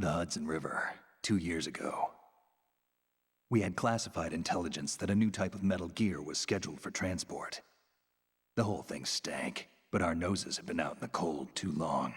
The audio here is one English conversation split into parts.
The Hudson River, 2 years ago. We had classified intelligence that a new type of metal gear was scheduled for transport. The whole thing stank, but our noses had been out in the cold too long.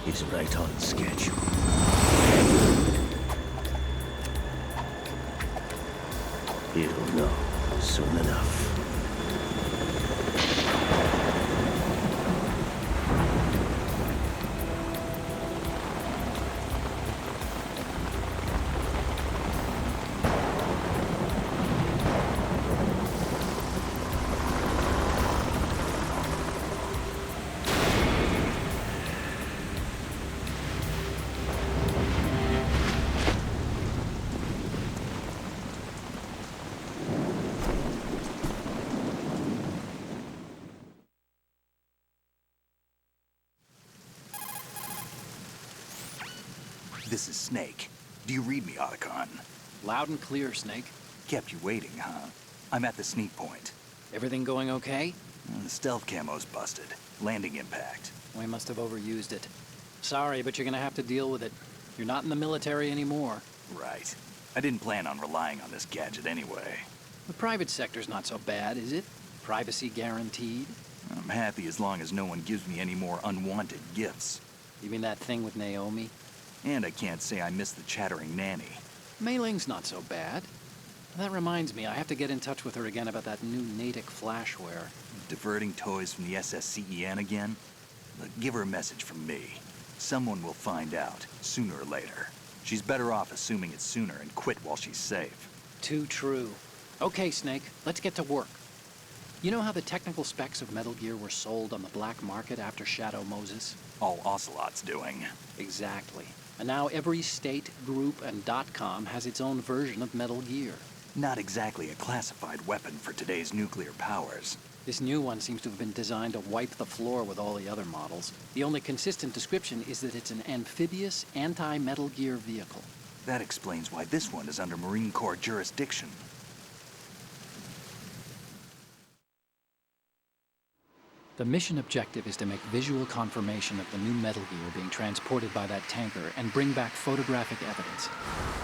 Is right on schedule. He'll know soon enough. This is Snake. Do you read me, Otacon? Loud and clear, Snake. Kept you waiting, huh? I'm at the sneak point. Everything going okay? The stealth camo's busted. Landing impact. We must have overused it. Sorry, but you're gonna have to deal with it. You're not in the military anymore. Right. I didn't plan on relying on this gadget anyway. The private sector's not so bad, is it? Privacy guaranteed? I'm happy as long as no one gives me any more unwanted gifts. You mean that thing with Naomi? And I can't say I miss the chattering nanny. Mei Ling's not so bad. That reminds me, I have to get in touch with her again about that new Natick flashware. Diverting toys from the SSCEN again? Look, give her a message from me. Someone will find out, sooner or later. She's better off assuming it's sooner and quit while she's safe. Too true. Okay, Snake, let's get to work. You know how the technical specs of Metal Gear were sold on the black market after Shadow Moses? All Ocelot's doing. Exactly. And now every state, group, and .com has its own version of Metal Gear. Not exactly a classified weapon for today's nuclear powers. This new one seems to have been designed to wipe the floor with all the other models. The only consistent description is that it's an amphibious, anti-Metal Gear vehicle. That explains why this one is under Marine Corps jurisdiction. The mission objective is to make visual confirmation of the new Metal Gear being transported by that tanker and bring back photographic evidence.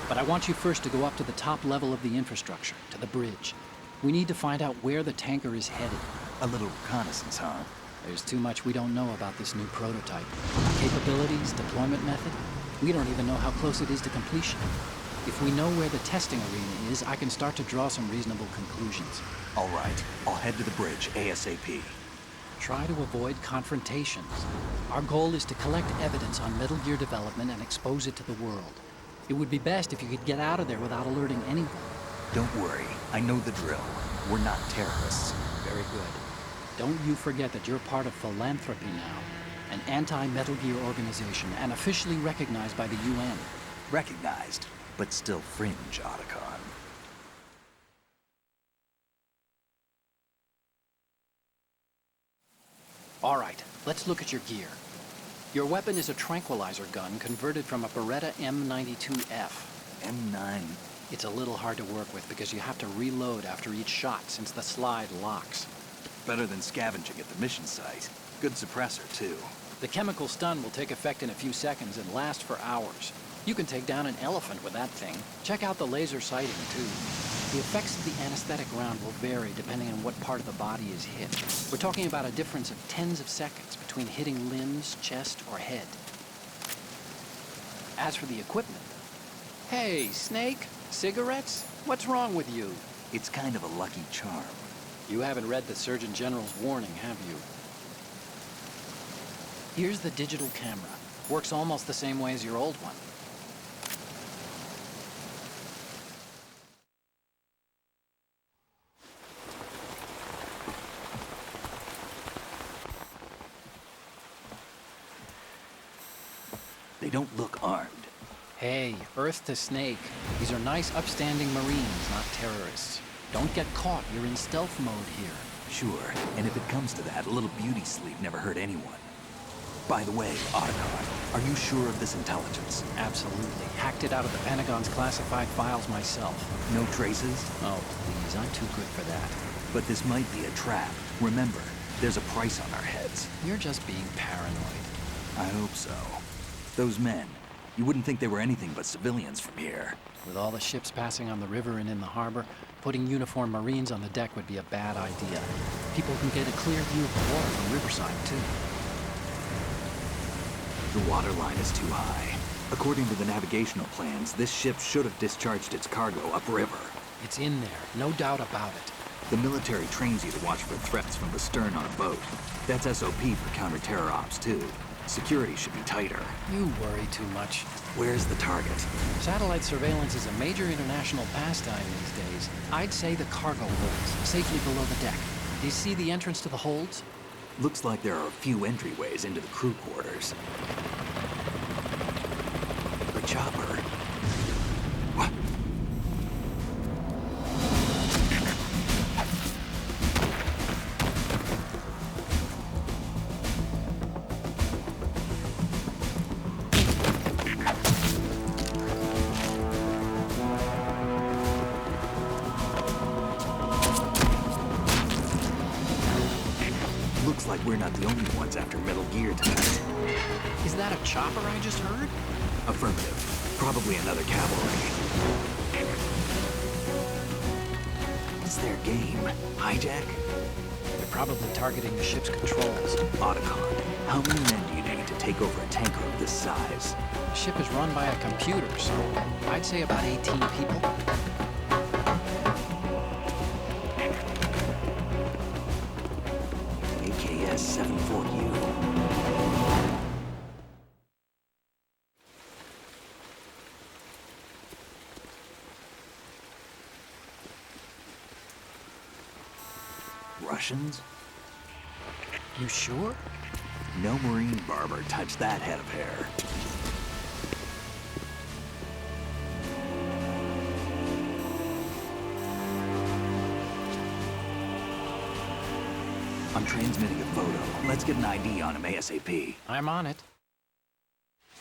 But I want you first to go up to the top level of the infrastructure, to the bridge. We need to find out where the tanker is headed. A little reconnaissance, huh? There's too much we don't know about this new prototype. Capabilities, deployment method. We don't even know how close it is to completion. If we know where the testing arena is, I can start to draw some reasonable conclusions. All right, I'll head to the bridge ASAP. Try to avoid confrontations. Our goal is to collect evidence on Metal Gear development and expose it to the world. It would be best if you could get out of there without alerting anyone. Don't worry, I know the drill. We're not terrorists. Very good. Don't you forget that you're part of Philanthropy now, an anti-Metal Gear organization and officially recognized by the UN. Recognized, but still fringe, Otacon. All right, let's look at your gear. Your weapon is a tranquilizer gun converted from a Beretta M92F. M9. It's a little hard to work with because you have to reload after each shot since the slide locks. Better than scavenging at the mission site. Good suppressor, too. The chemical stun will take effect in a few seconds and last for hours. You can take down an elephant with that thing. Check out the laser sighting, too. The effects of the anesthetic round will vary depending on what part of the body is hit. We're talking about a difference of tens of seconds between hitting limbs, chest, or head. As for the equipment... Hey, Snake? Cigarettes? What's wrong with you? It's kind of a lucky charm. You haven't read the Surgeon General's warning, have you? Here's the digital camera. Works almost the same way as your old one. They don't look armed. Hey, Earth to Snake. These are nice, upstanding Marines, not terrorists. Don't get caught. You're in stealth mode here. Sure, and if it comes to that, a little beauty sleep never hurt anyone. By the way, Otacon, are you sure of this intelligence? Absolutely. Hacked it out of the Pentagon's classified files myself. No traces? Oh, please. I'm too good for that. But this might be a trap. Remember, there's a price on our heads. You're just being paranoid. I hope so. Those men, you wouldn't think they were anything but civilians from here. With all the ships passing on the river and in the harbor, putting uniformed Marines on the deck would be a bad idea. People can get a clear view of the water from Riverside, too. The water line is too high. According to the navigational plans, this ship should have discharged its cargo upriver. It's in there, no doubt about it. The military trains you to watch for threats from the stern on a boat. That's SOP for counter-terror ops, too. Security should be tighter. You worry too much. Where's the target? Satellite surveillance is a major international pastime these days. I'd say the cargo holds, safely below the deck. Do you see the entrance to the holds? Looks like there are a few entryways into the crew quarters. The chopper. What? Looks like we're not the only ones after Metal Gear tonight. Is that a chopper I just heard? Affirmative. Probably another cavalry. What's their game? Hijack? They're probably targeting the ship's controls. Otacon, how many men do you need to take over a tanker of this size? The ship is run by a computer, so I'd say about 18 people. AKS 74U. Russians? You sure? No Marine barber touched that head of hair. I'm transmitting a photo. Let's get an ID on him ASAP. I'm on it.